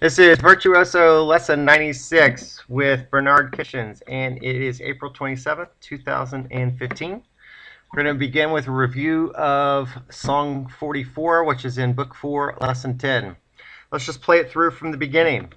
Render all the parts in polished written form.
This is Virtuoso Lesson 96 with Bernard Kitchens, and it is April 27th, 2015. We're going to begin with a review of Song 44, which is in Book 4, Lesson 10. Let's just play it through from the beginning.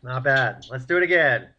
Not bad. Let's do it again.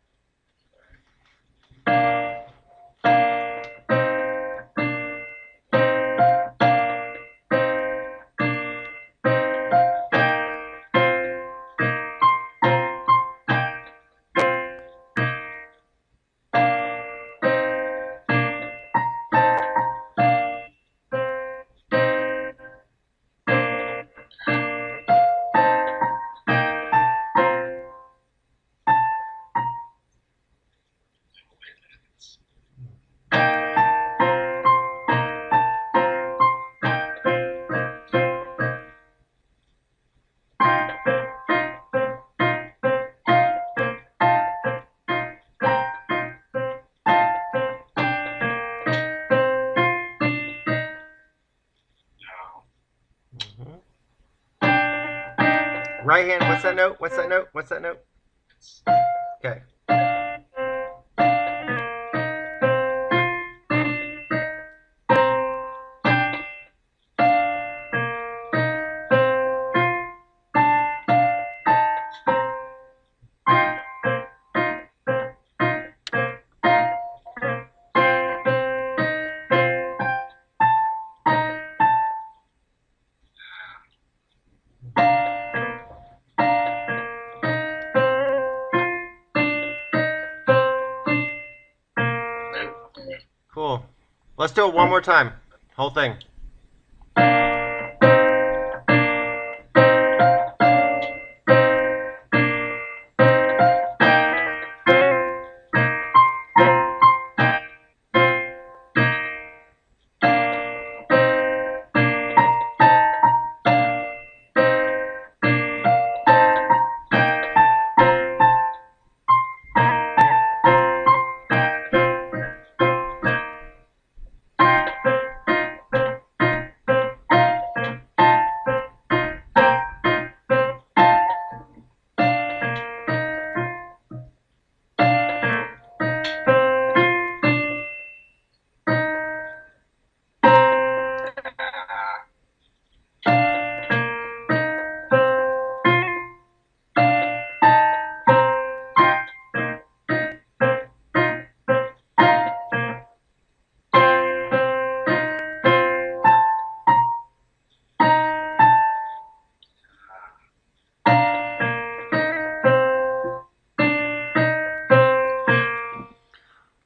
Right hand, what's that note? What's that note? What's that note? Okay. Cool. Let's do it one more time. Whole thing.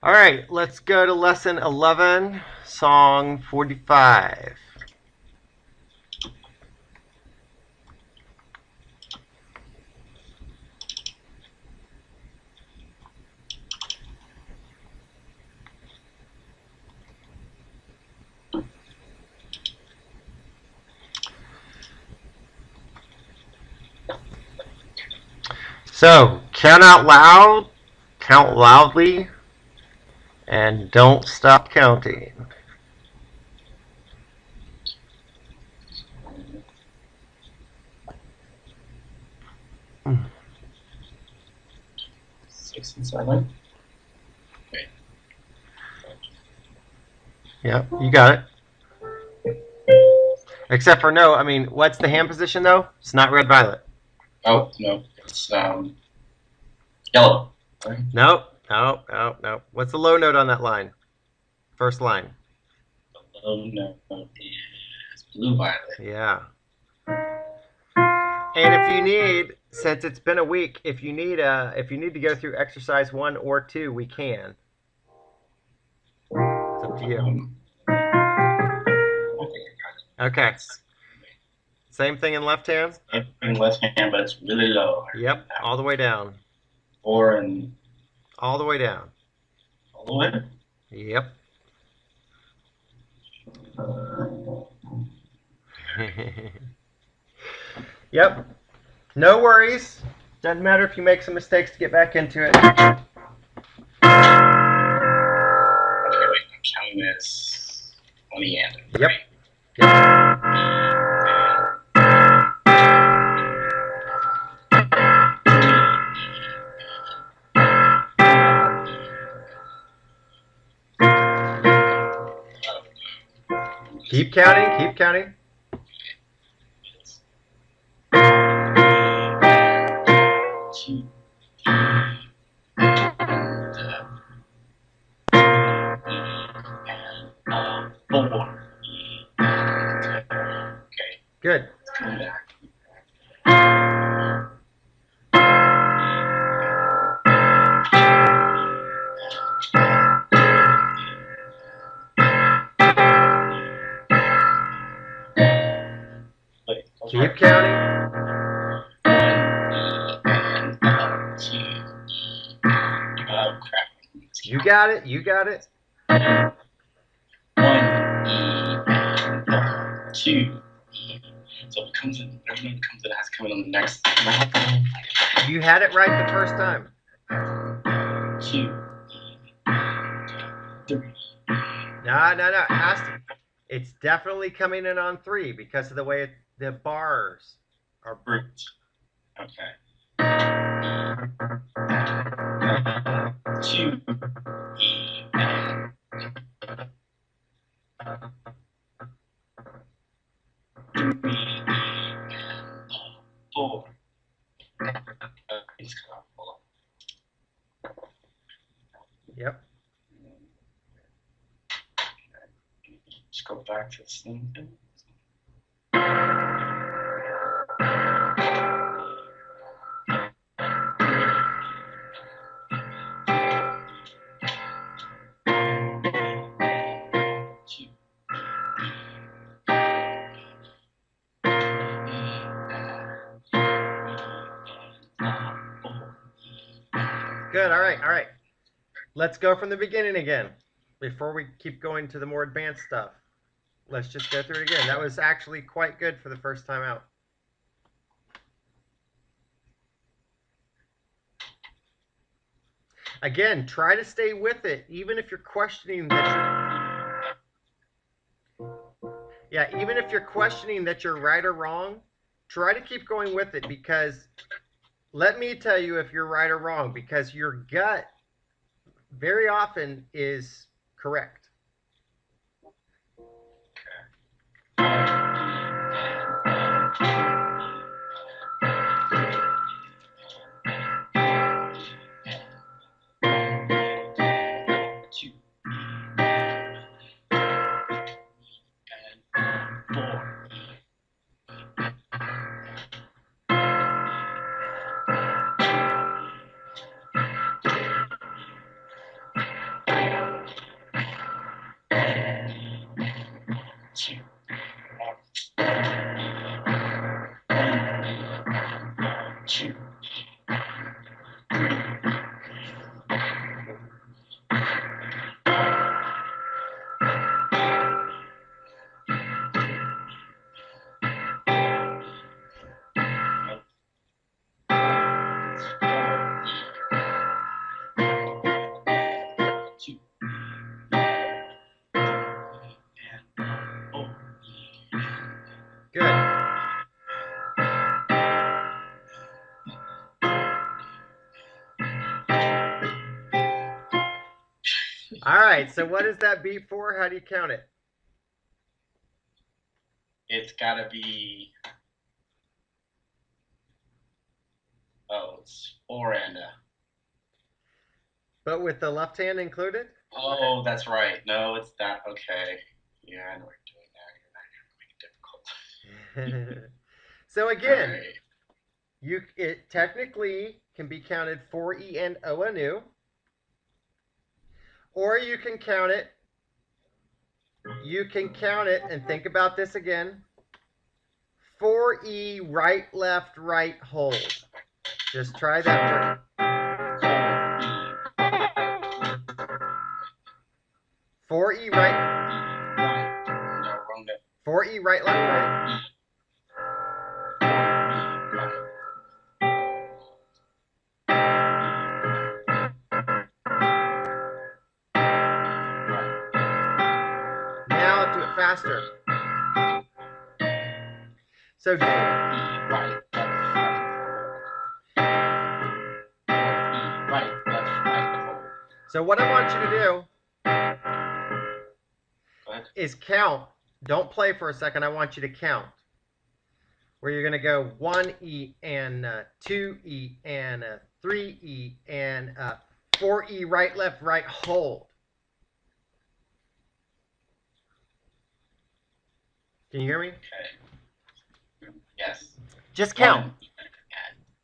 All right, let's go to lesson 11, song 45. So, count out loud, count loudly, and don't stop counting. Six and 7. Okay. Yep, you got it. Except for no, I mean, what's the hand position though? It's not red violet. Oh, no. It's yellow. Right? Nope, nope, nope, nope. What's the low note on that line? First line. The low note is blue violet. Yeah. And if you need, since it's been a week, if you need to go through exercise 1 or 2, we can. It's up to you. Okay. Same thing in left hand? Same thing in left hand, but it's really low. Yep, all the way down. 4 and all the way down. All the way? Yep. Yep. No worries. Doesn't matter if you make some mistakes to get back into it. Okay, wait, I'm counting this on the end. Yep. Right? Keep counting, keep counting. Okay. Good. Come back. Keep counting. Oh, crap. You got it, you got it. 1 E and 2 E. So it comes in, everyone comes in, it has to come in on the next. You had it right the first time. 2 3. No, it has to. It's definitely coming in on 3 because of the way the bars are grouped. Okay. 2 E and 3 E and 4. It's cut off. Hold on. Yep. Just go back to the same thing. Good, all right. Let's go from the beginning again. Before we keep going to the more advanced stuff. Let's just go through it again. That was actually quite good for the first time out. Again, try to stay with it, even if you're questioning that even if you're questioning that you're right or wrong, try to keep going with it, because let me tell you if you're right or wrong, because your gut very often is correct. All right, so what is that beat for? How do you count it? It's gotta be. Oh, it's 4 and. But with the left hand included? Oh, that's right. No, it's that. Okay. Yeah, I know what you're doing now. You're not gonna make it difficult. So again, Right. it technically can be counted 4E and O anew, or you can count it. You can count it and think about this again. 4E right, left, right, hold. Just try that. 4E right. No, wrong note. 4E right, left, right. Now do it faster. So do right, left, right. So what I want you to do is count. Don't play for a second. I want you to count. Where you're going to go 1E and 2E and 3E and 4E right, left, right, hold. Can you hear me? Okay. Yes. Just count.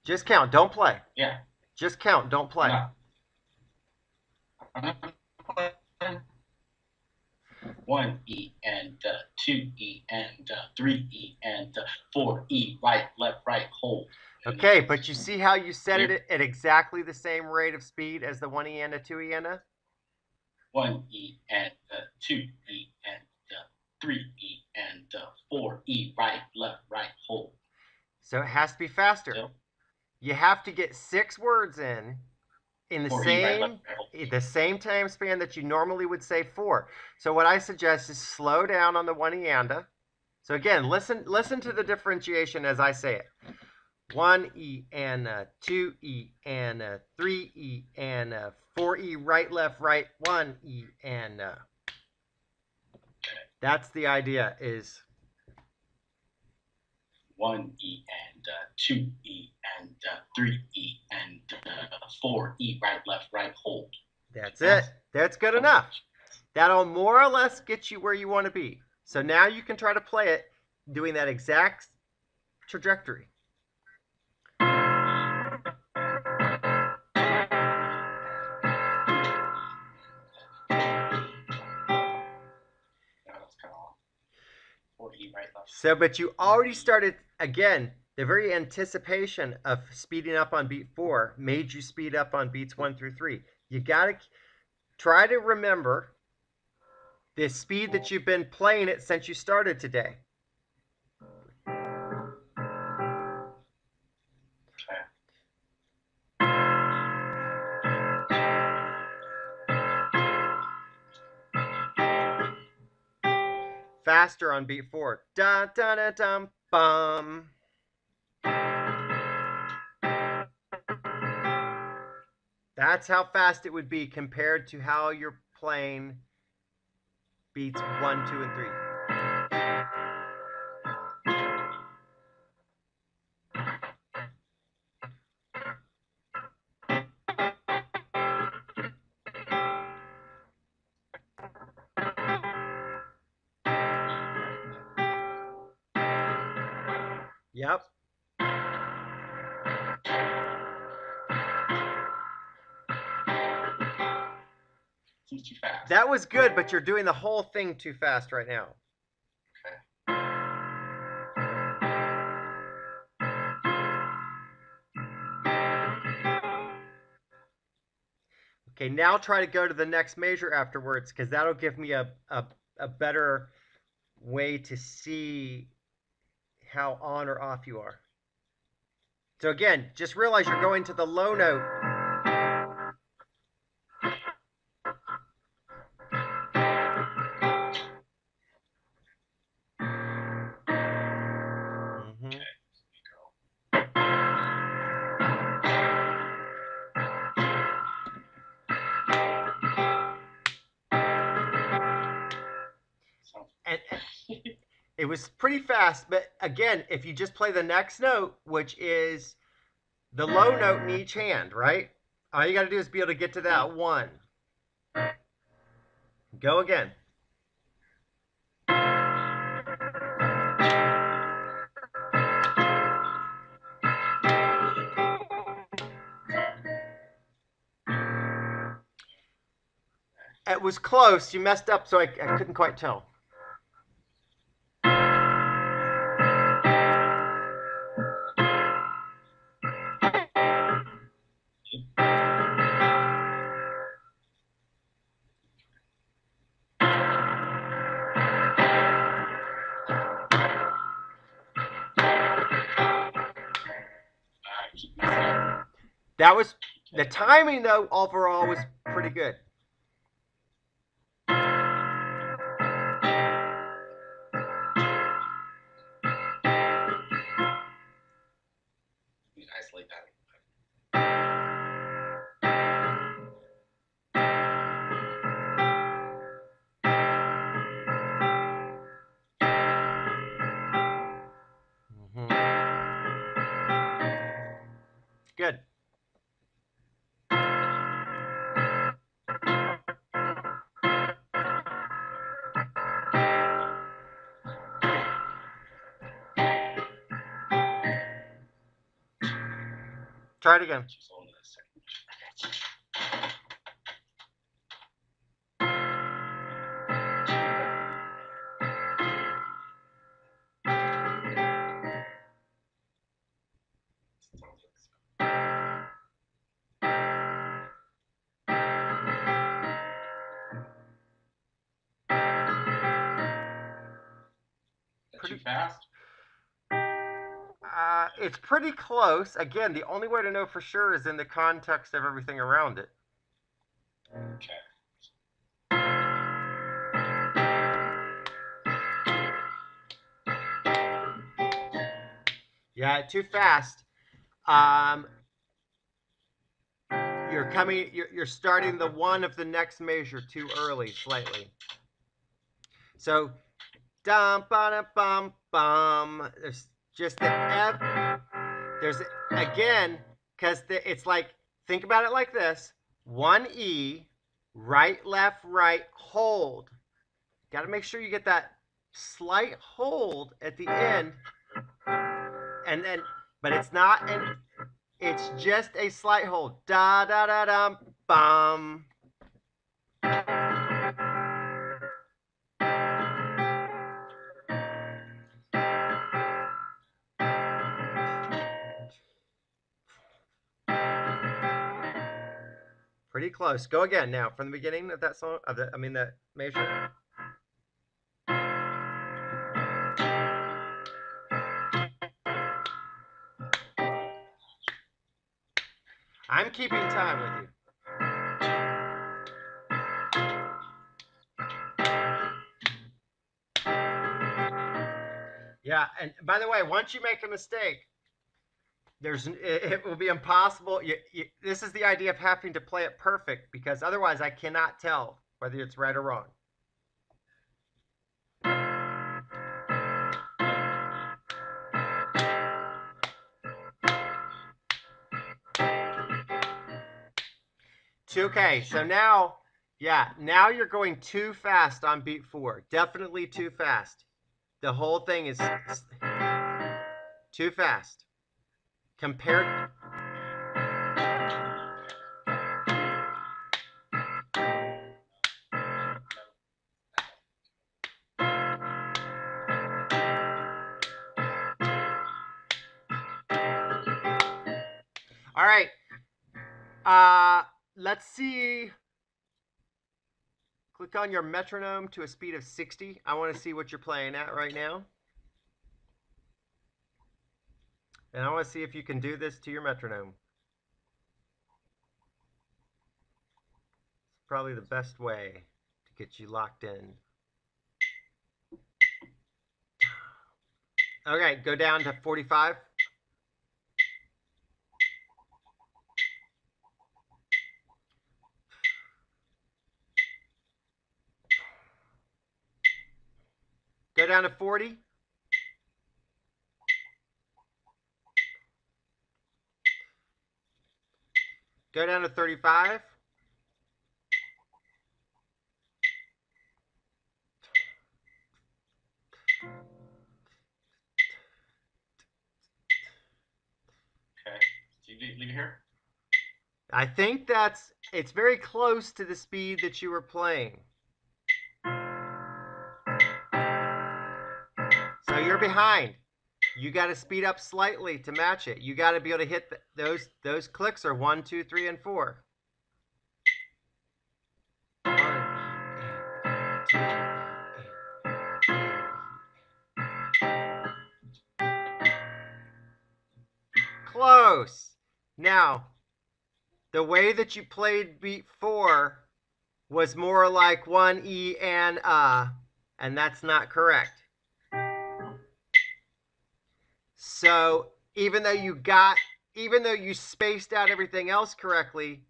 Just count. Don't play. Yeah. Just count. Don't play. No. 1E and 2E and 3E and 4E right, left, right, hold. Okay, but you see how you set it at exactly the same rate of speed as the 1E and a 2E and a? 1E and 2E and 3E and 4E right, left, right, hold. So it has to be faster. So, you have to get 6 words in the same time span that you normally would say 4. So what I suggest is slow down on the 1E and a. So again, listen to the differentiation as I say it. 1E and 2E and 3E and 4E right, left, right, 1E and that's the idea is 1E and 2E and 3E and 4E right, left, right, hold. That's it. That's good enough. That'll more or less get you where you want to be. So now you can try to play it doing that exact trajectory. So, but you already started, again, the very anticipation of speeding up on beat 4 made you speed up on beats 1 through 3. You got to try to remember the speed that you've been playing it since you started today. Faster on beat 4. Da da da dum bum. That's how fast it would be compared to how you're playing beats 1, 2, and 3. Yep. Too fast. That was good, but you're doing the whole thing too fast right now. Okay, now try to go to the next measure afterwards, because that'll give me a better way to see how on or off you are. So again, just realize you're going to the low note. It was pretty fast, but again, if you just play the next note, which is the low note in each hand, right? All you got to do is be able to get to that one. Go again. It was close. You messed up, so I couldn't quite tell. That was the timing, though. Overall, was pretty good. Isolate that. Good. Try it again. Too fast? It's pretty close. Again, the only way to know for sure is in the context of everything around it. Okay. Yeah, too fast. You're starting the one of the next measure too early, slightly. So, dum ba bum bum. There's just the F. There's again, because it's like, think about it like this: one E, right, left, right, hold. Got to make sure you get that slight hold at the end, and then, but it's not an. It's just a slight hold. Da da da dum bum. Pretty close. Go again now from the beginning of that song. That measure. I'm keeping time with you. Yeah, and by the way, once you make a mistake, it will be impossible. This is the idea of having to play it perfect, because otherwise I cannot tell whether it's right or wrong. Okay, so now, now you're going too fast on beat 4. Definitely too fast. The whole thing is too fast. Compared. All right. Let's see. Click on your metronome to a speed of 60. I want to see what you're playing at right now. And I want to see if you can do this to your metronome. It's probably the best way to get you locked in. Okay, go down to 45. Go down to 40. Go down to 35. Okay. So you leave it here? I think it's very close to the speed that you were playing. So you're behind. You got to speed up slightly to match it. You got to be able to hit those clicks are 1, 2, 3, and 4. 1, 2. Close. Now, the way that you played beat 4 was more like 1 E and that's not correct. So even though you spaced out everything else correctly,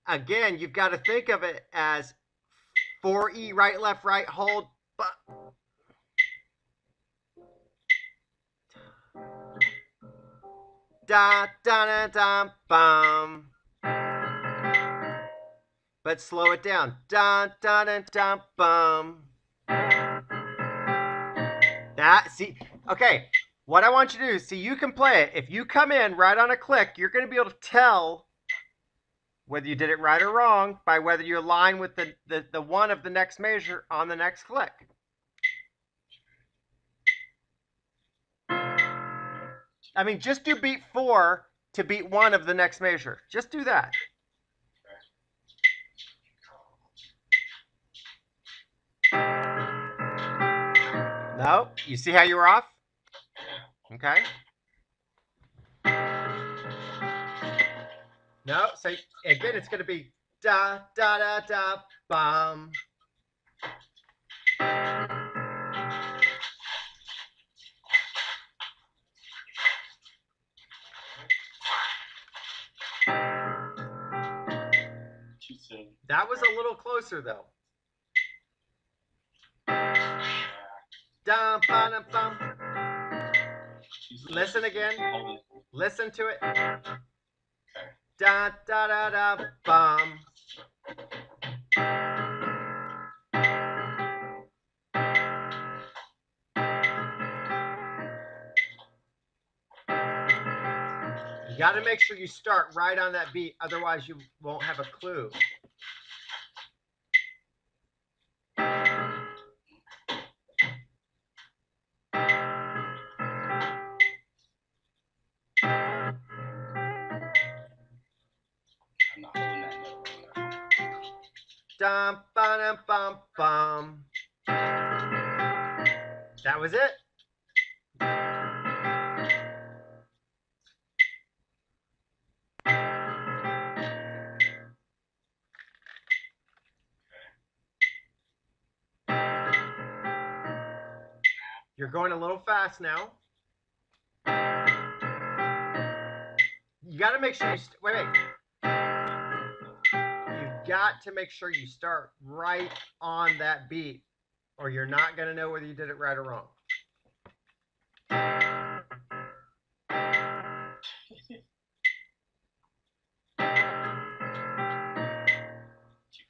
again, you've got to think of it as 4E, right, left, right, hold. Da da da da bum. But slow it down. Da da da da bum. See, okay. What I want you to do is, see, you can play it. If you come in right on a click, you're going to be able to tell whether you did it right or wrong by whether you align with the one of the next measure on the next click. I mean, just do beat 4 to beat 1 of the next measure. Just do that. No? You see how you were off? Okay. No, so again, it's going to be da da da da bum. That was a little closer though. Da ba da bum. Listen again. Listen to it. Da da da da bum. You got to make sure you start right on that beat, otherwise you won't have a clue. Dum ba dum bum bum. That was it. You're going a little fast now. You got to make sure you wait. You got to make sure you start right on that beat, or you're not going to know whether you did it right or wrong. Too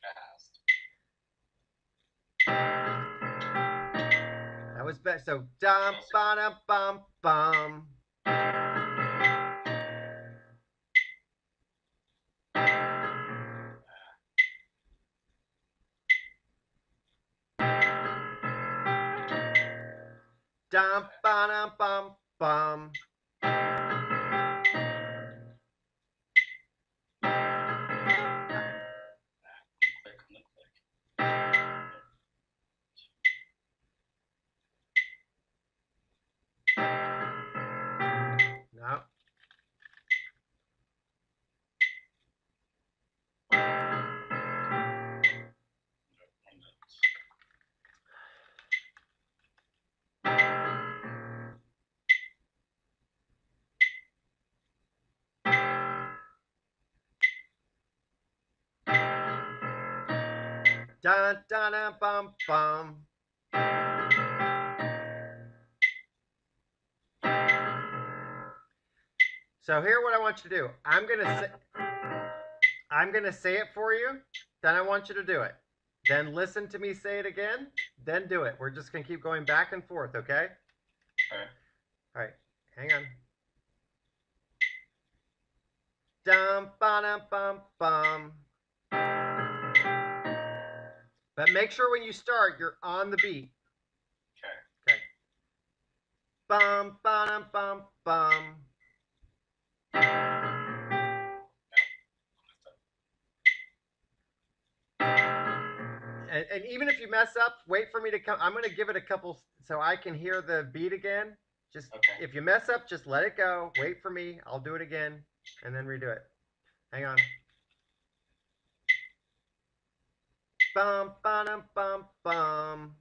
fast. That was best. So dum ba dum bum bum. Dum ba dum bum bum. No. Dun dun dun bum bum. So here, what I want you to do, I'm gonna say. I'm going to say it for you, then I want you to do it. Then listen to me say it again, then do it. We're just going to keep going back and forth, okay? All right. All right, hang on. Dum ba dum bum bum. But make sure when you start, you're on the beat. Okay. Okay. Bum ba dum bum bum. And even if you mess up, wait for me to come. I'm going to give it a couple so I can hear the beat again. Just Okay. if you mess up, just let it go. Wait for me. I'll do it again and then redo it. Hang on. Bum ba dum bum bum.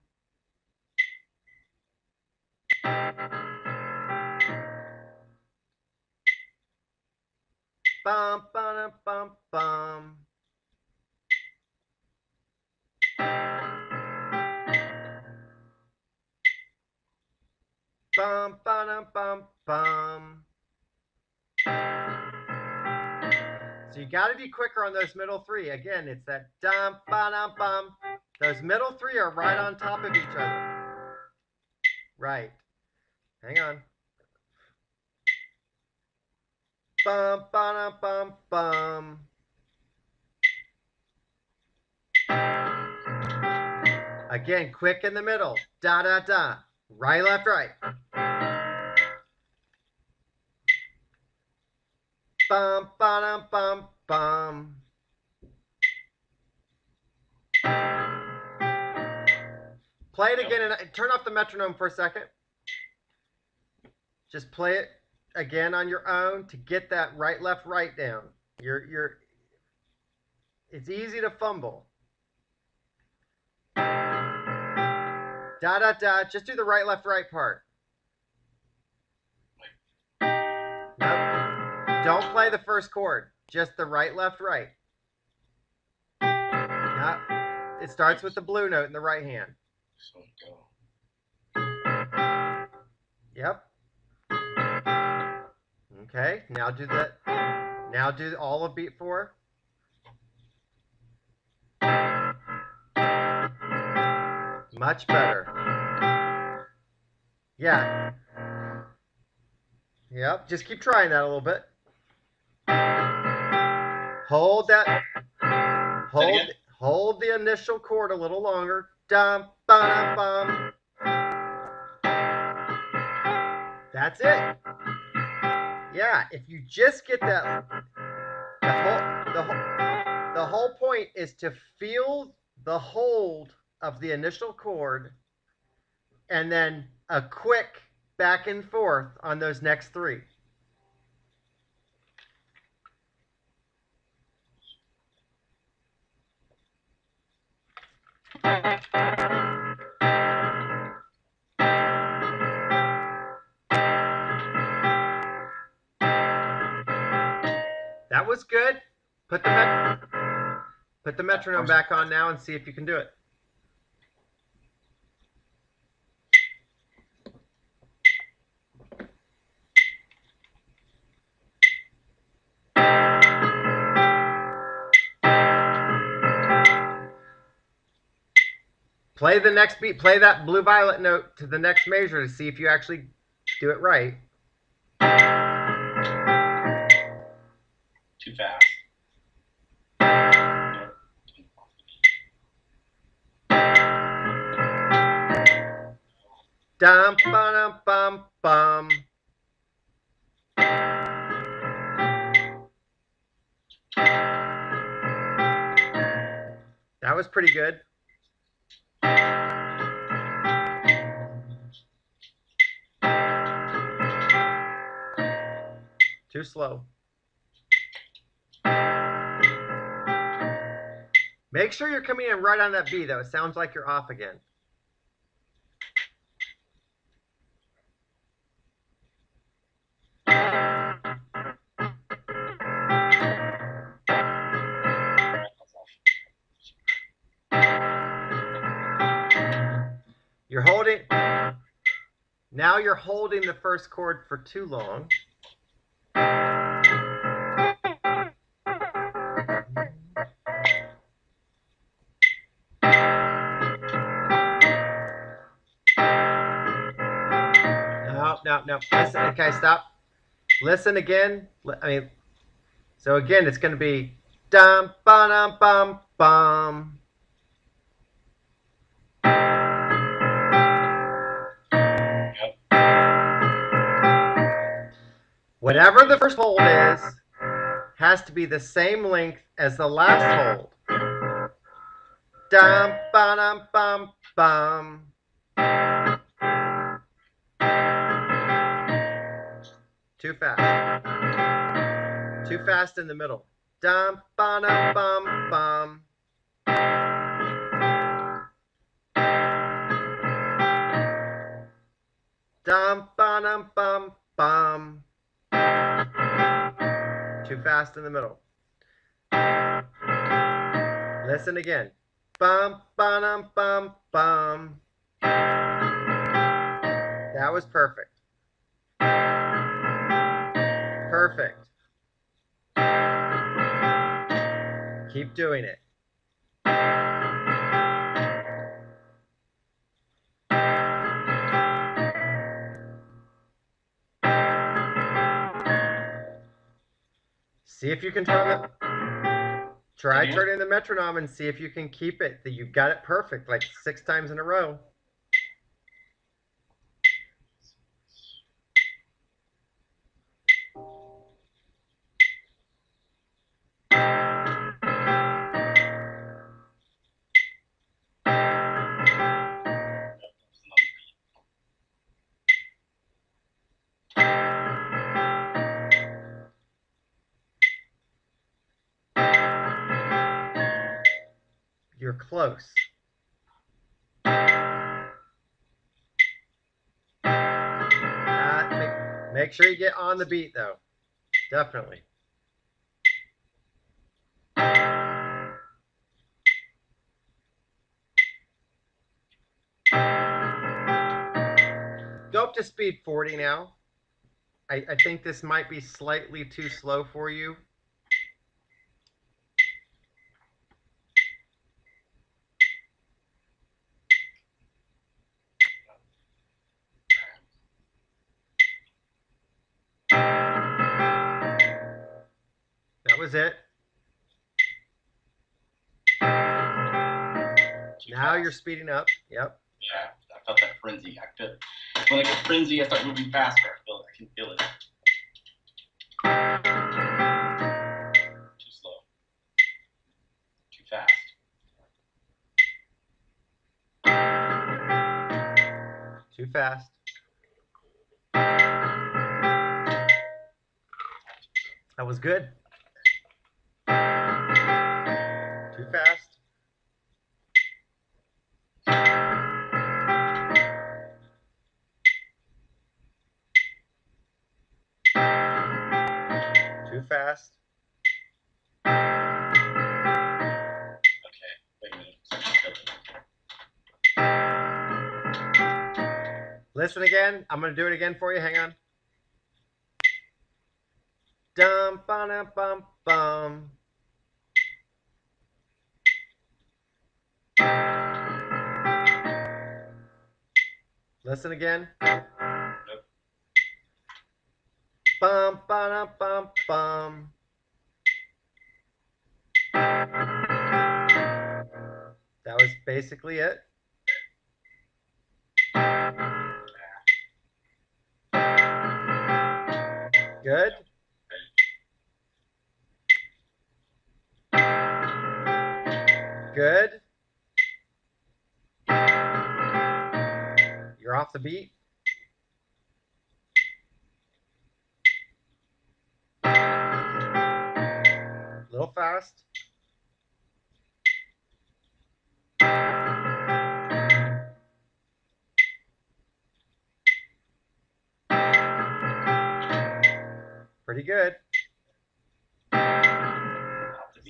Bum ba dum bum bum. Bum ba dum bum bum. So you got to be quicker on those middle three. Again, it's that dum ba dum bum. Those middle three are right on top of each other. Right. Hang on. Bum ba dum bum bum. Again, quick in the middle. Da da da. Right, left, right. Bum ba dum bum bum. Play it again and turn off the metronome for a second. Just play it again on your own to get that right, left, right down. It's easy to fumble. Da da da. Just do the right, left, right part. Nope. Don't play the first chord. Just the right, left, right. Nope. It starts with the blue note in the right hand. So go. Yep. Okay. Now do that. Now do all of beat 4. Much better. Yeah. Yep. Just keep trying that a little bit. Hold that. Hold the initial chord a little longer. Dum ba dum bum. That's it. Yeah, if you just get that, the whole point is to feel the hold of the initial chord and then a quick back and forth on those next 3. That was good. Put the metronome back on now and see if you can do it. Play the next beat. Play that blue violet note to the next measure to see if you actually do it right. Too fast. Dum ba dum bum bum. That was pretty good. Too slow. Make sure you're coming in right on that B, though. It sounds like you're off again. You're holding. Now you're holding the first chord for too long. no. Listen. Okay, stop. Listen again. So again, it's going to be dum ba dum bum bum. Whatever the first hold is, has to be the same length as the last hold. Dum ba dum bum bum. Too fast. Too fast in the middle. Dum ba dum bum bum. Dum ba dum bum bum. Too fast in the middle. Listen again. Bum ba dum bum bum. That was perfect. Perfect. Keep doing it. See if you can try turning the metronome and see if you can keep it. That you got it perfect, like 6 times in a row. You're close. Make sure you get on the beat, though. Definitely. Go up to speed 40 now. I think this might be slightly too slow for you. That was it. Now you're speeding up. Yep. Yeah, I felt that frenzy. When I get frenzy, I start moving faster. I can feel it. Too slow. Too fast. Too fast. That was good. Too fast. Too fast. Okay, wait a minute. Listen again. I'm going to do it again for you. Hang on. Dum ba dum bum bum. Listen again. Bum ba dum bum bum. That was basically it. Good. Good. You're off the beat. A little fast. Pretty good.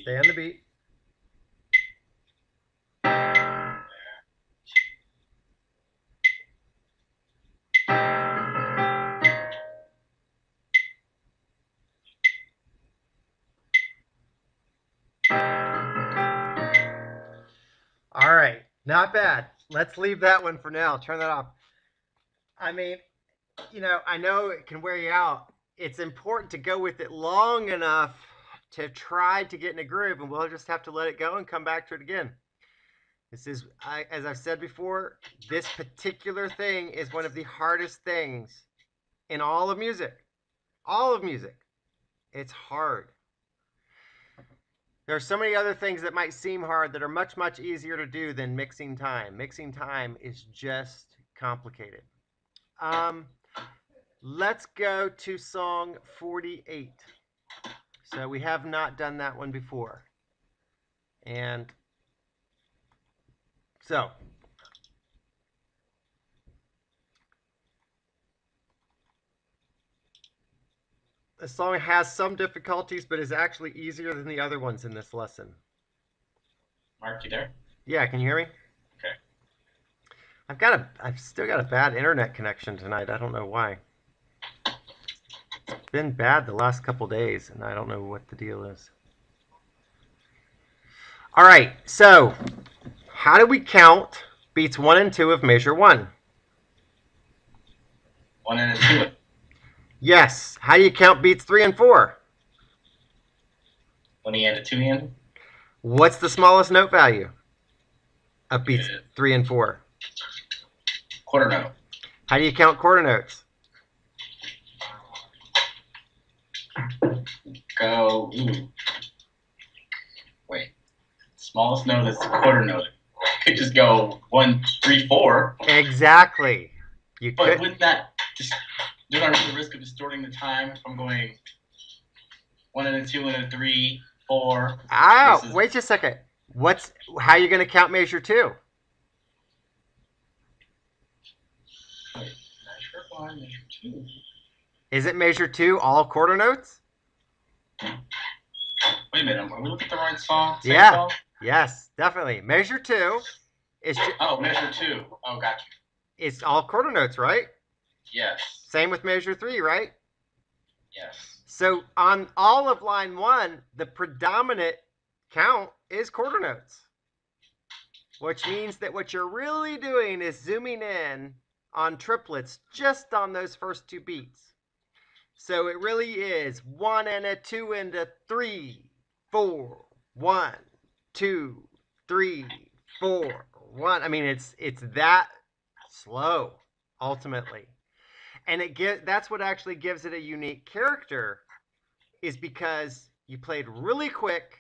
Stay on the beat. All right, not bad. Let's leave that one for now. Turn that off. I mean, I know it can wear you out. It's important to go with it long enough to try to get in a groove, and we'll just have to let it go and come back to it again. This is, as I've said before, this particular thing is one of the hardest things in all of music. All of music. It's hard. There are so many other things that might seem hard that are much, much easier to do than mixing time. Mixing time is just complicated. Let's go to song 48. So we have not done that one before. And so the song has some difficulties, but is actually easier than the other ones in this lesson. Mark, you there? Yeah, can you hear me? Okay. I've still got a bad internet connection tonight. I don't know why. It's been bad the last couple days, and I don't know what the deal is. All right, so how do we count beats 1 and 2 of measure 1? 1 and a 2. Yes. How do you count beats 3 and 4? 1 and a 2 and. What's the smallest note value of beats 3 and 4? Quarter note. How do you count quarter notes? Go. Ooh. Wait. Smallest note is the quarter note. Could just go 1, 3, 4. Exactly. But wouldn't that just do I run the risk of distorting the time if I'm going 1 and a 2 and a 3, 4? Oh, wait just a second. How are you going to count measure 2? Wait, measure 1, measure 2. Is it measure 2 all quarter notes? Wait a minute, are we looking at the right song? Yeah. Song? Yes, definitely. Measure 2 is. Measure 2. Oh, gotcha. It's all quarter notes, right? Yes. Same with measure 3, right? Yes. So on all of line 1, the predominant count is quarter notes, which means that what you're really doing is zooming in on triplets just on those first 2 beats. So it really is 1 and a 2 and a 3, 4, 1, 2, 3, 4, 1. I mean, it's that slow ultimately, and that's what actually gives it a unique character, is because you played really quick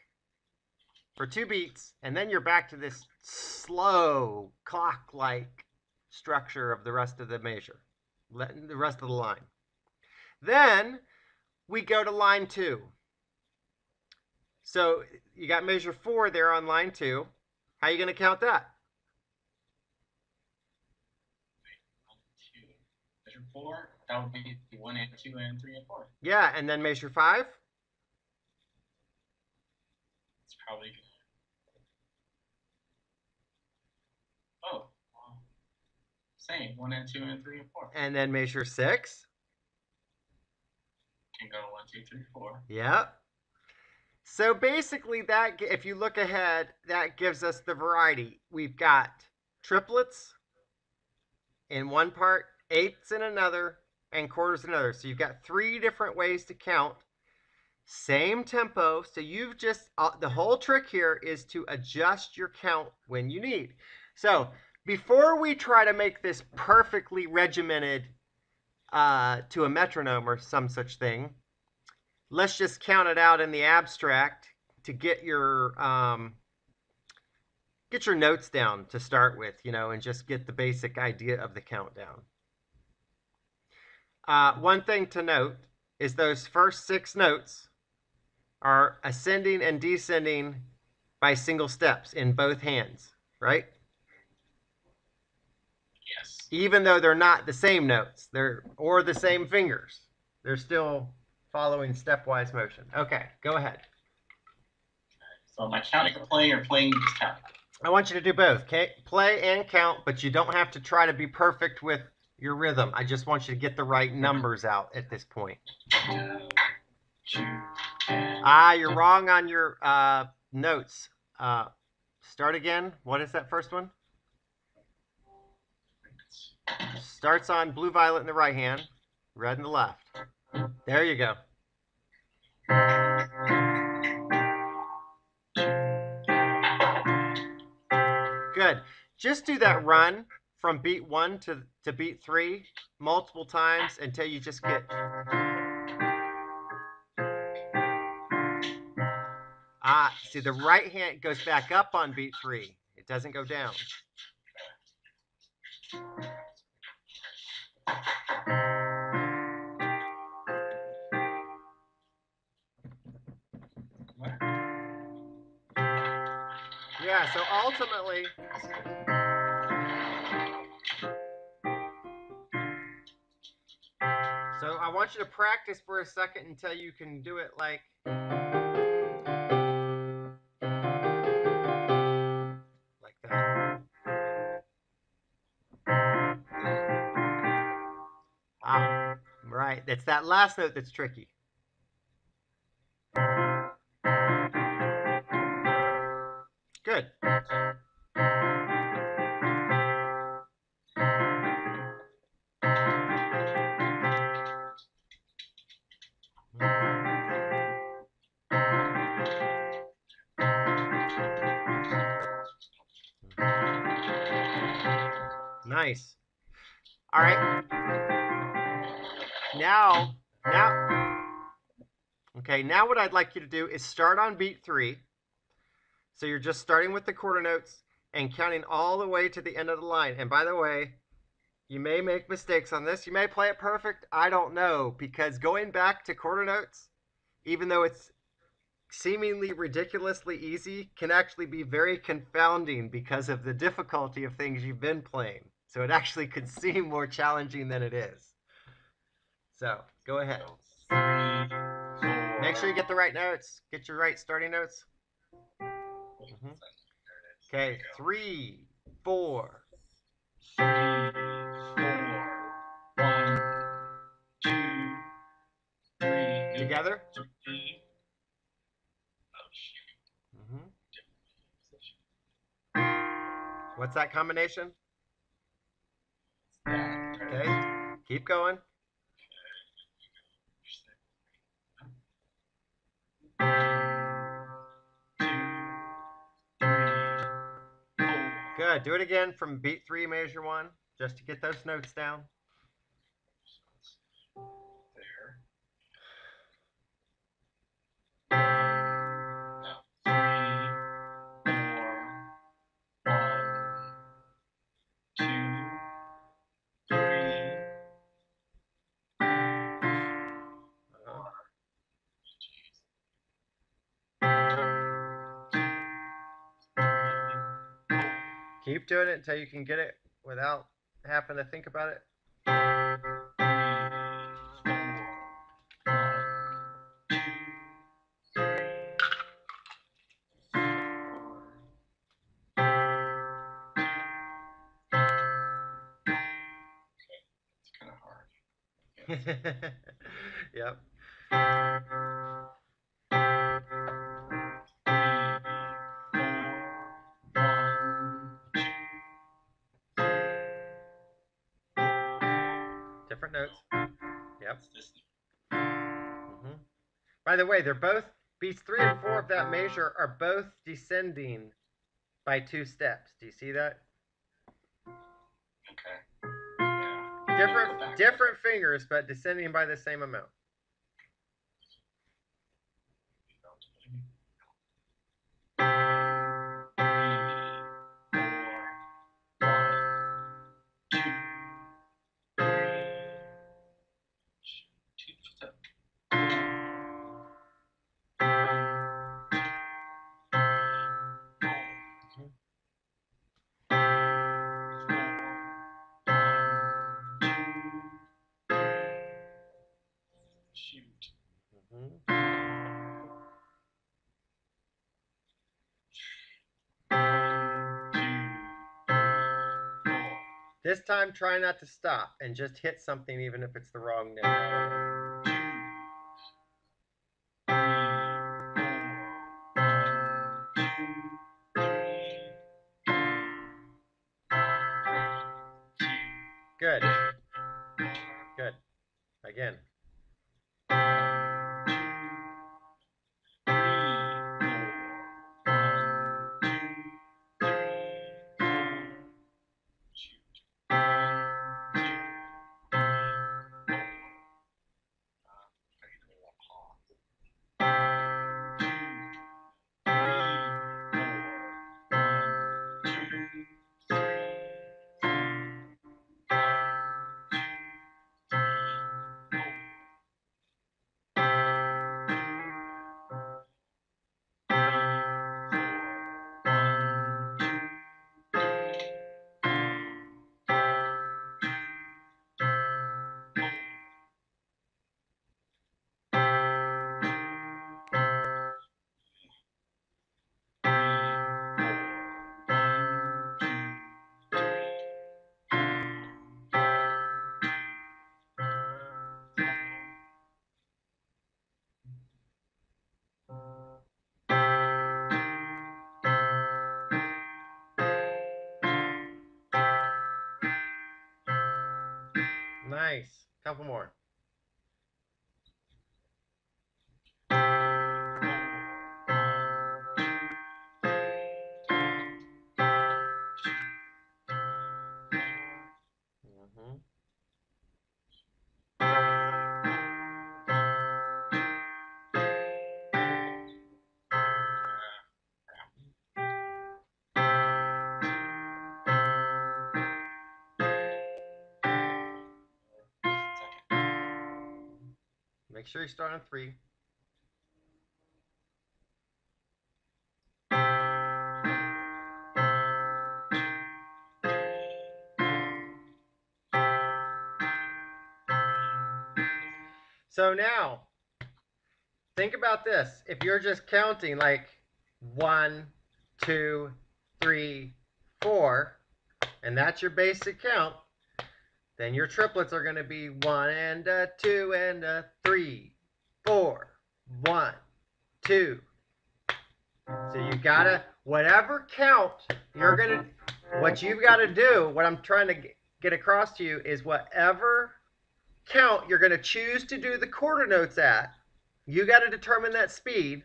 for 2 beats, and then you're back to this slow clock-like structure of the rest of the measure, the rest of the line. Then we go to line 2. So you got measure 4 there on line 2. How are you going to count that? 4, that would be 1 and 2 and 3 and 4. Yeah, and then measure 5? It's probably good. Oh, wow. Same, 1 and 2 and 3 and 4. And then measure 6? Can go 1, 2, 3, 4. Yeah. So basically, that, if you look ahead, that gives us the variety. We've got triplets in one part, eighths in another, and quarters in another. So you've got 3 different ways to count. Same tempo. So you've just, the whole trick here is to adjust your count when you need. So before we try to make this perfectly regimented to a metronome or some such thing, let's just count it out in the abstract to get your notes down to start with, and just get the basic idea of the countdown. One thing to note is those first 6 notes are ascending and descending by single steps in both hands, right? Yes. Even though they're not the same notes, or the same fingers, they're still following stepwise motion. Okay, go ahead. So am I counting or playing, or playing just counting? I want you to do both. Play and count, but you don't have to try to be perfect with your rhythm. I just want you to get the right numbers out at this point. You're wrong on your notes. Start again. What is that first one? Starts on blue violet in the right hand, red in the left. There you go. Good. Just do that run from beat 1 to beat 3 multiple times until you just get... see, the right hand goes back up on beat 3. It doesn't go down. Yeah, so ultimately... So I want you to practice for a second until you can do it like... like that. Right. It's that last note that's tricky. Good. Nice. All right. Now, okay, now what I'd like you to do is start on beat 3. So you're just starting with the quarter notes and counting all the way to the end of the line. And by the way, you may make mistakes on this. You may play it perfect. I don't know, because going back to quarter notes, even though it's seemingly ridiculously easy, can actually be very confounding because of the difficulty of things you've been playing. So it actually could seem more challenging than it is. So go ahead. 3, 4. Make sure you get the right notes. Get your right starting notes. Okay, 3, 4. 3, 4, 1, 2, 3. Together? 3. Oh, shoot. What's that combination? That. Okay, keep going. Good. Do it again from beat 3, measure 1, just to get those notes down. There. Now, 3, 4, 1, 2, 3. 4. Keep doing it until you can get it without having to think about it. 3, 4, 1, 2, 3. 4. Okay, it's kind of hard. Yep. 3, 4, 1, 2. Different notes. Yep. By the way, they're both, beats 3 and 4 of that measure are both descending by 2 steps. Do you see that? Okay. Yeah. Different fingers, but descending by the same amount. Shoot. This time, try not to stop and just hit something even if it's the wrong note. 2, 3, 4, 1, 2, 3. Good. Good. Again. Nice. Couple more. Mm-hmm. Make sure you start on 3. So now, think about this. If you're just counting like 1, 2, 3, 4, and that's your basic count, then your triplets are going to be 1 and a 2 and a 3, 4, 1, 2. So you gotta, whatever count you're gonna, what you've got to do, what I'm trying to get across to you is whatever count you're going to choose to do the quarter notes at, you got to determine that speed,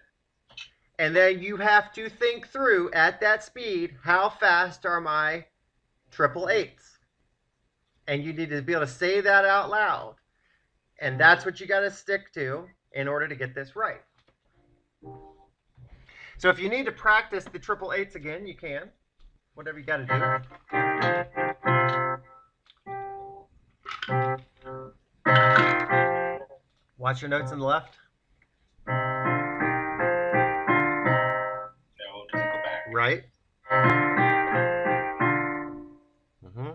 and then you have to think through at that speed, how fast are my triple eights? And you need to be able to say that out loud. And that's what you got to stick to in order to get this right. So if you need to practice the triple eights again, you can. Whatever you got to do. Watch your notes on the left. No, it doesn't go back. Right. Mm-hmm.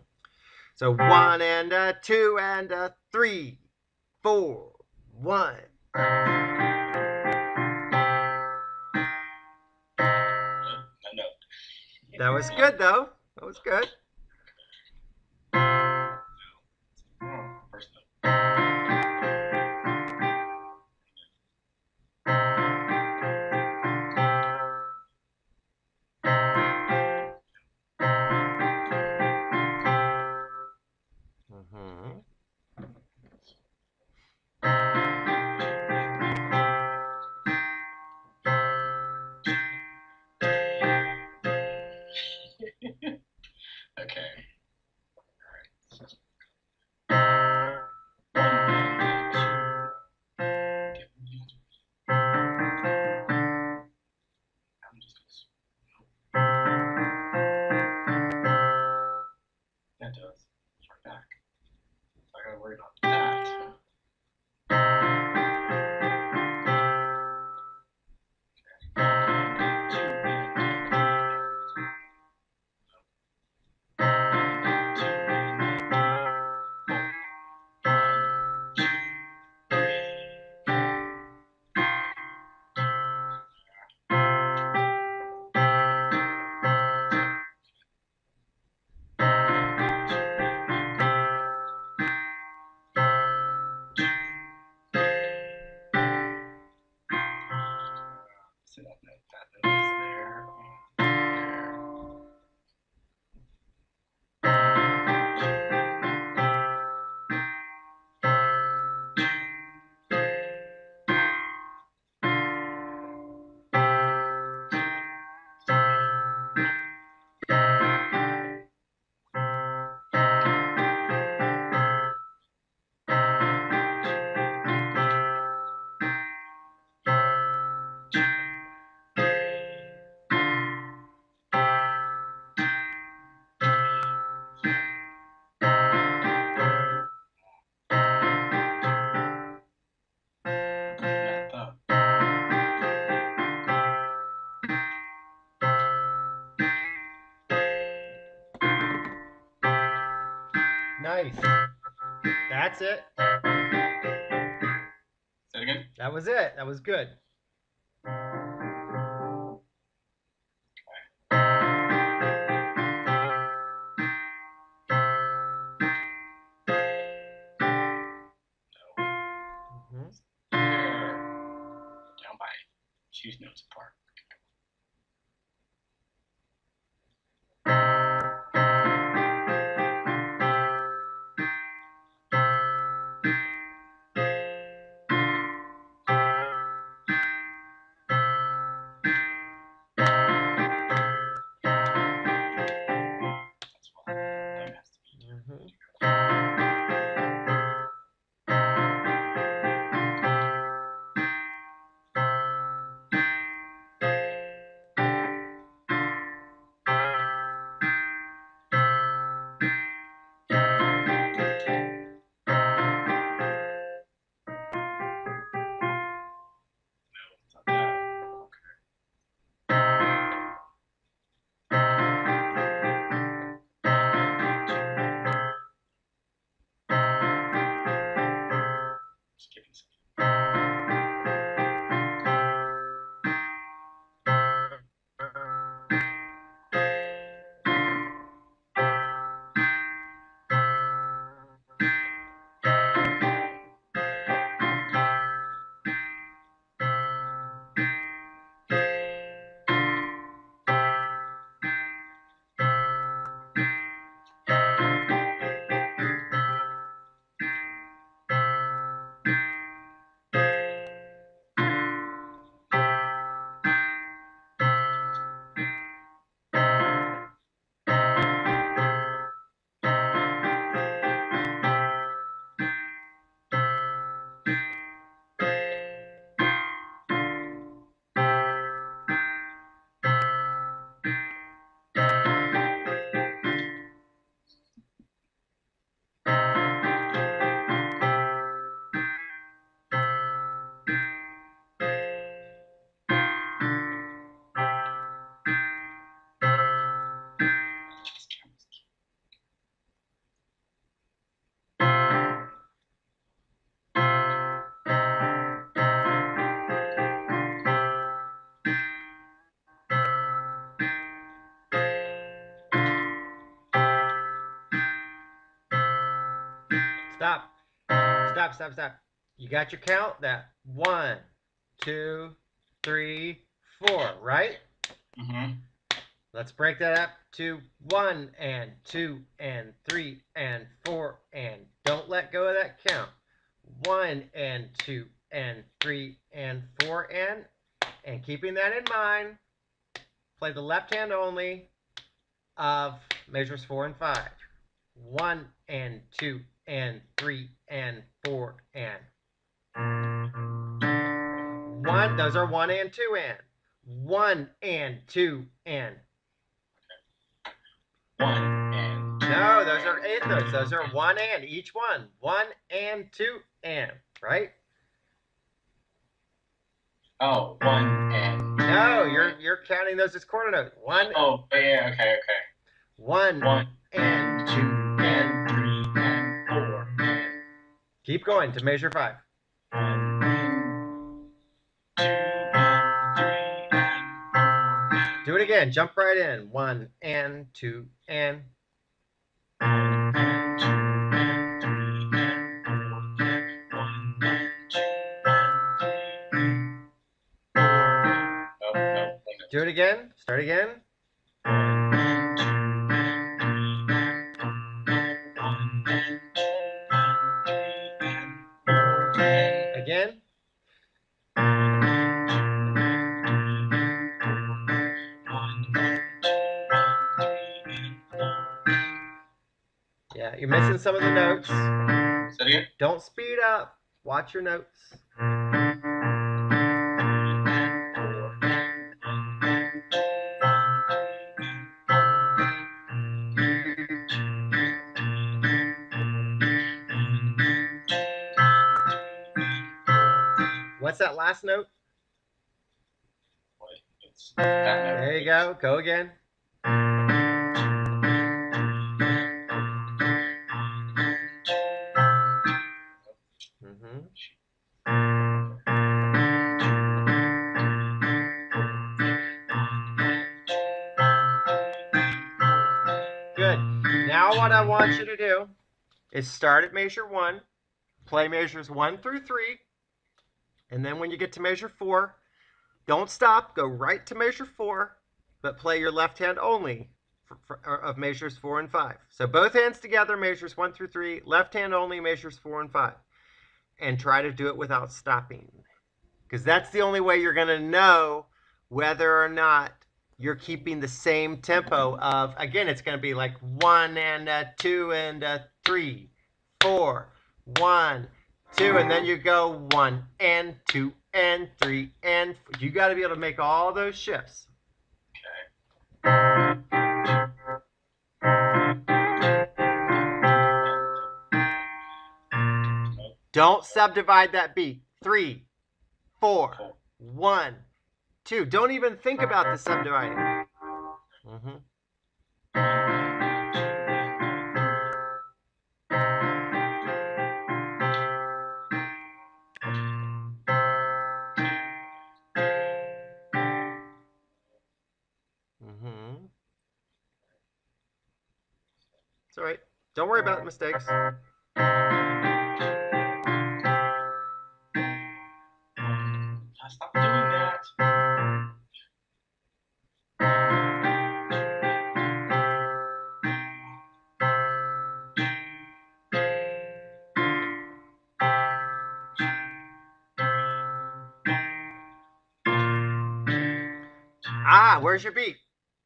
So 1 and a 2 and a 3, 4, 1. That was good, though. That was good. First note. Mm-hmm. Okay. That does. Start back. So I gotta worry about that. So that note is there. Nice. That's it. Say it again. That was it. That was good. Down by choose notes apart. That's why that has to be. Skipping something. Stop. Stop, stop, stop. You got your count? That 1, 2, 3, 4, right? Mm-hmm. Let's break that up to 1 and 2 and 3 and 4 and don't let go of that count. 1 and 2 and 3 and 4 and keeping that in mind, play the left hand only of measures 4 and 5. 1 and 2 and 3 and 4 and 1. Those are 1 and 2 and 1 and 2 and 1 and 2. no, those are eighth notes. Those are 1 and each one. 1 and 2 and, right? Oh, 1 and. No, you're counting those as quarter notes. 1. Oh, yeah, okay. 1 and 2 and 3 and 4 and. Keep going to measure 5. 1 and 2 and 3 and 4 and. Do it again. Jump right in. 1 and 2 and 1 and 2 and 3 and 4 and 1 and 2 and 3 and 4. No. do it again. Start again. 1 and 2 and 3 and 4 and 1 and 2 and 3 and 4 and. Again. 1 and 2 and 3 and 4 and 1 and 2 and 3 and 4 and. Yeah, you're missing some of the notes. Say it again. Don't speed up. Watch your notes. 3 and 4 and 1 and 2 and 3 and 4 and 2 and 3 and 4 and 1 and 2 and 3 and 4. What's that last note? It's that note. There you go. Go again. 1 and 2 and 3 and 4 and 1 and what I want you to do is start at measure 1, play measures 1 through 3, and then when you get to measure 4, don't stop, go right to measure 4, but play your left hand only of measures 4 and 5. So both hands together, measures 1 through 3, left hand only, measures 4 and 5. And try to do it without stopping. Because that's the only way you're going to know whether or not you're keeping the same tempo of, again, it's going to be like 1 and 2 and 3, 4, 1, 2, and then you go 1 and 2 and 3 and you got to be able to make all those shifts. Okay. Don't subdivide that beat. 3, 4, 1, 2. Don't even think about the subdividing. It's all right. Don't worry about mistakes. Stop doing that. Where's your beat?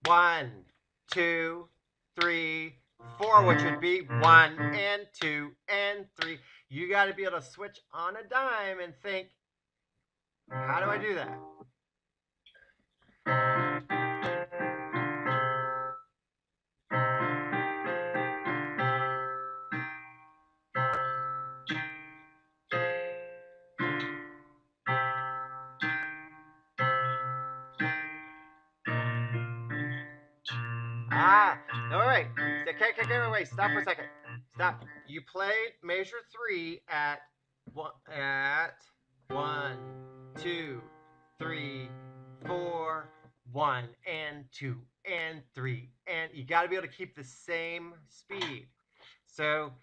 1, 2, 3, 4, which would be 1 and 2 and 3. You got to be able to switch on a dime and think, how do I do that? All right. Okay, wait. Stop for a second. Stop. You played measure 3 at 1, 2, 3, 4, 1 and 2 and 3, and you got to be able to keep the same speed. So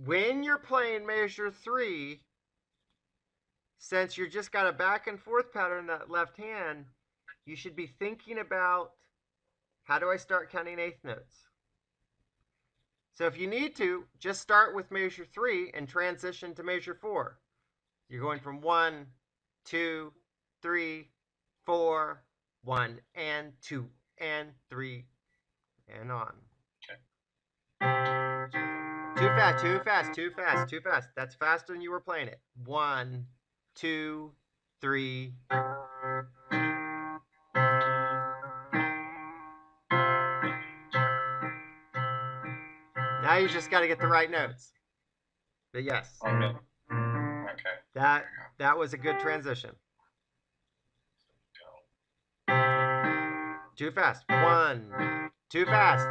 when you're playing measure 3, since you're just got a back and forth pattern in that left hand, you should be thinking about, how do I start counting eighth notes? So if you need to, just start with measure 3 and transition to measure 4. You're going from 1, 2, 3, 4, 1 and 2 and 3 and on. Okay. Too fast, too fast, too fast, too fast. That's faster than you were playing it. 1, 2, 3. Now you just got to get the right notes. But yes. Okay. That was a good transition. Too fast. 1. Too fast.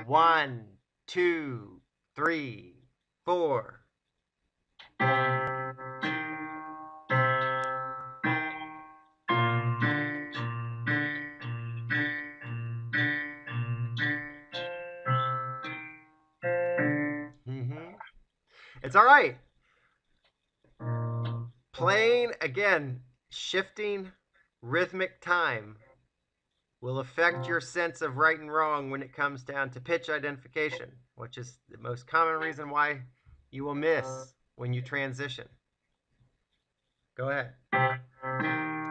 1, 2, 3, 4. It's all right. Playing, again, shifting rhythmic time will affect your sense of right and wrong when it comes down to pitch identification, which is the most common reason why you will miss when you transition. Go ahead.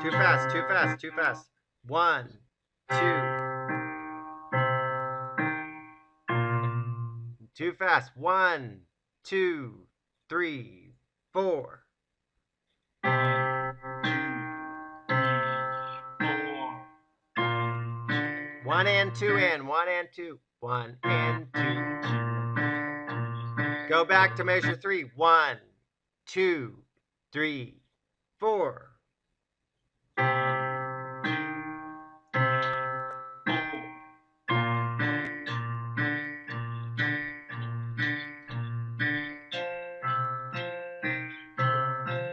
Too fast, too fast, too fast. 1, 2. Too fast. 1, 2, 3, 4. 1 and 2 and 1 and 2. 1 and 2. Go back to measure 3. 1, 2, 3, 4.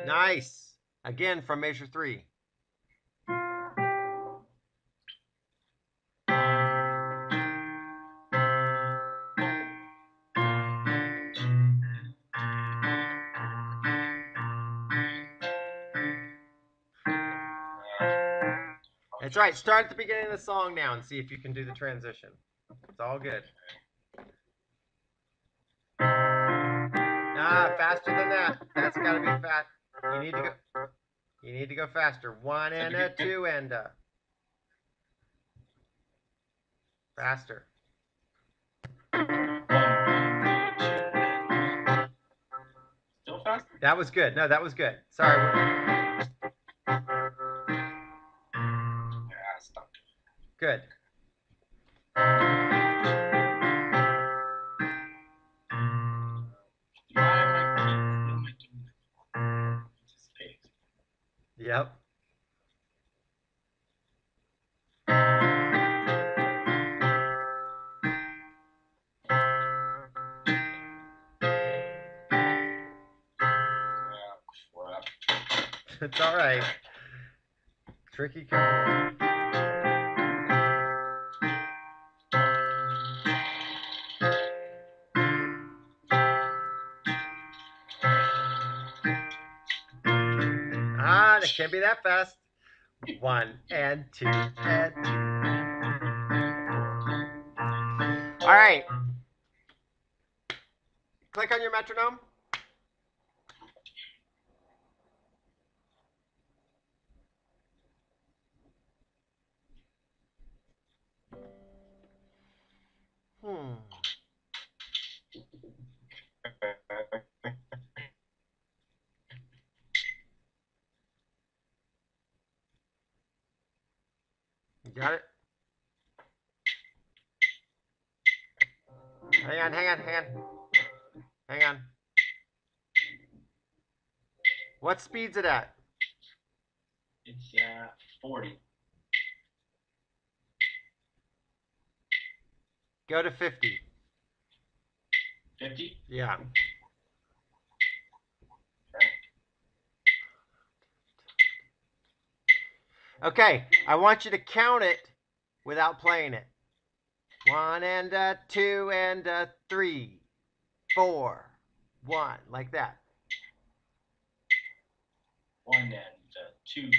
Nice. Again from measure 3. That's right. Start at the beginning of the song now and see if you can do the transition. It's all good. Ah, faster than that. That's got to be fast. You need to go. You need to go faster. 1 and a 2 and a. Faster. Still fast? That was good. No, that was good. Sorry. Yeah, stop. Good. Yep. It's all right. Tricky company. Ah, it can't be that fast. 1 and 2 and 2. All right. Click on your metronome. You got it? Hang on, hang on, hang on. Hang on. What speed's it at? It's 40. Go to 50. 50? Yeah. Okay, I want you to count it without playing it. 1 and a 2 and a 3, 4, 1, like that. 1 and 2 and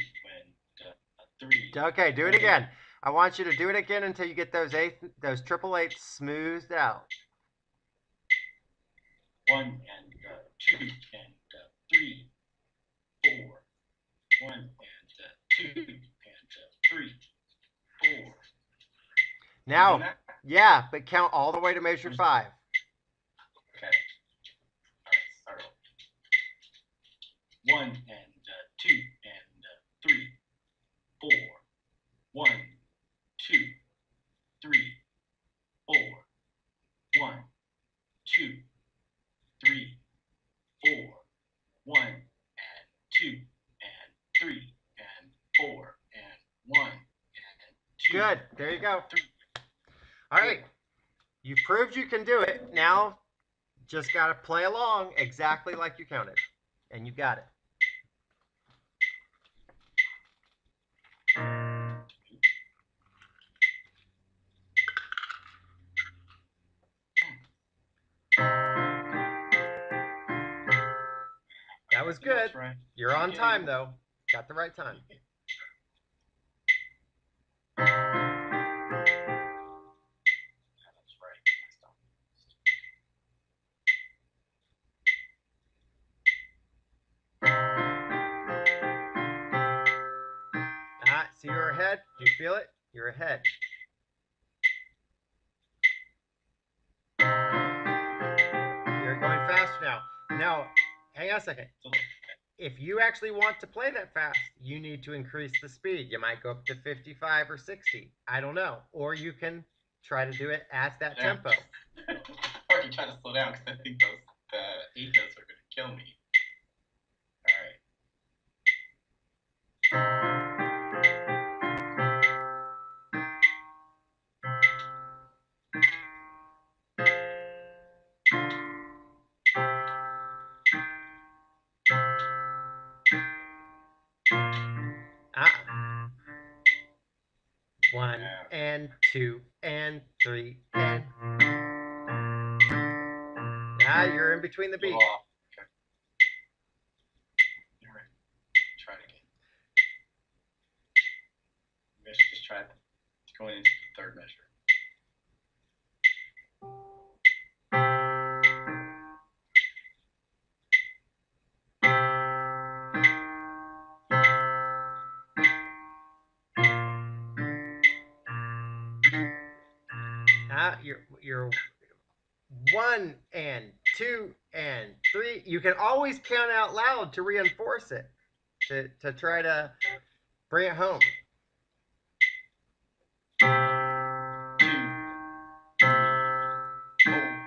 3. Okay, do it again. I want you to do it again until you get those triple eights smoothed out. 1 and 2 and 3, 4. 1 and 2 and 3, 4. Now, yeah, but count all the way to measure 5. Okay. All right, start over. 1 and 2 and 3, 4. 1, 2, 3, 4. 1, 2, 3, 4. 1 and 2 and 3 and 4 and 1 and 2. Good. There you go. 3. All right. You proved you can do it. Now, just got to play along exactly like you counted. And you got it. That was good. Right. You're on time, though. Got the right time. That's right. See, you're ahead. Do you feel it? You're ahead. You're going fast now. Now, hang on a second. If you actually want to play that fast, you need to increase the speed. You might go up to 55 or 60. I don't know. Or you can try to do it at that tempo. Or you try to slow down because I think the 8 notes are going to kill me. All right. One and 2 and 3 and. You're in between the beats. Okay. All right. Try it again. Just try going into the third measure. You're 1 and 2 and 3. You can always count out loud to reinforce it, to try to bring it home. 2, 3, 4.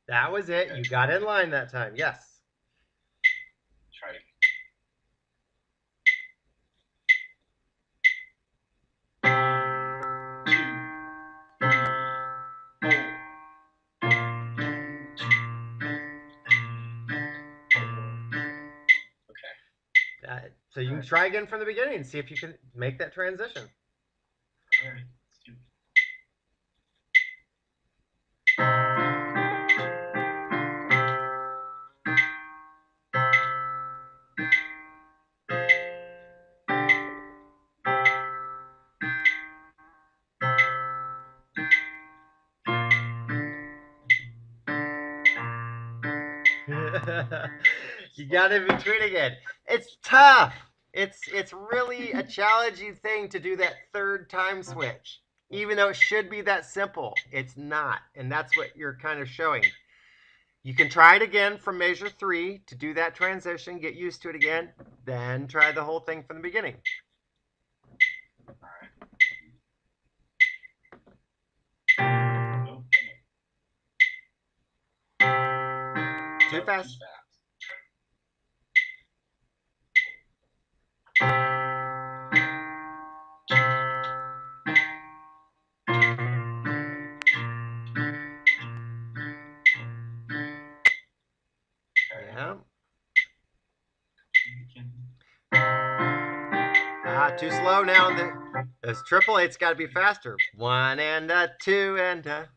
That was it. You got in line that time. Yes. Try it again. 2, 3, 4. Okay. So you can try again from the beginning and see if you can make that transition. All right. Let's do it. You got in between again. It's tough. It's really a challenging thing to do that third time switch. Even though it should be that simple, it's not. And that's what you're kind of showing. You can try it again from measure 3 to do that transition, get used to it again, then try the whole thing from the beginning. Too fast. Yeah. Too slow now. Those triple eights got to be faster. 1 and a 2 and a.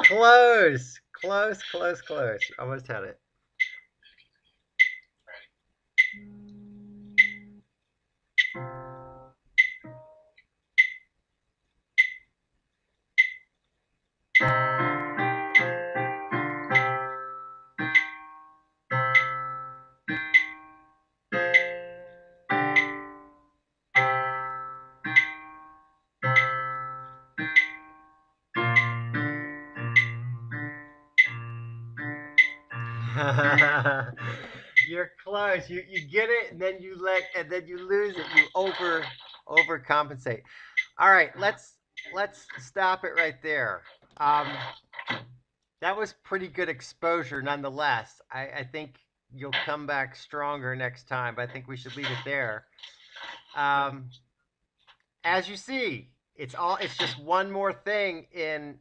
Close. Close, close, close. You almost had it. You're close. You get it, and then you lose it. You overcompensate. All right, let's stop it right there. That was pretty good exposure, nonetheless. I think you'll come back stronger next time, but I think we should leave it there. As you see, it's just one more thing in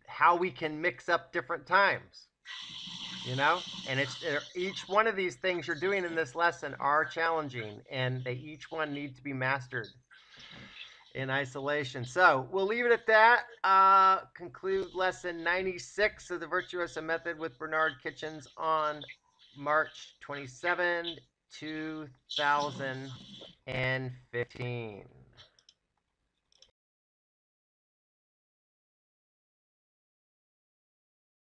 how we can mix up different times. You know, and each one of these things you're doing in this lesson are challenging, and they each one need to be mastered in isolation. So we'll leave it at that. Conclude lesson 96 of the Virtuoso method with Bernard Kitchens on March 27, 2015.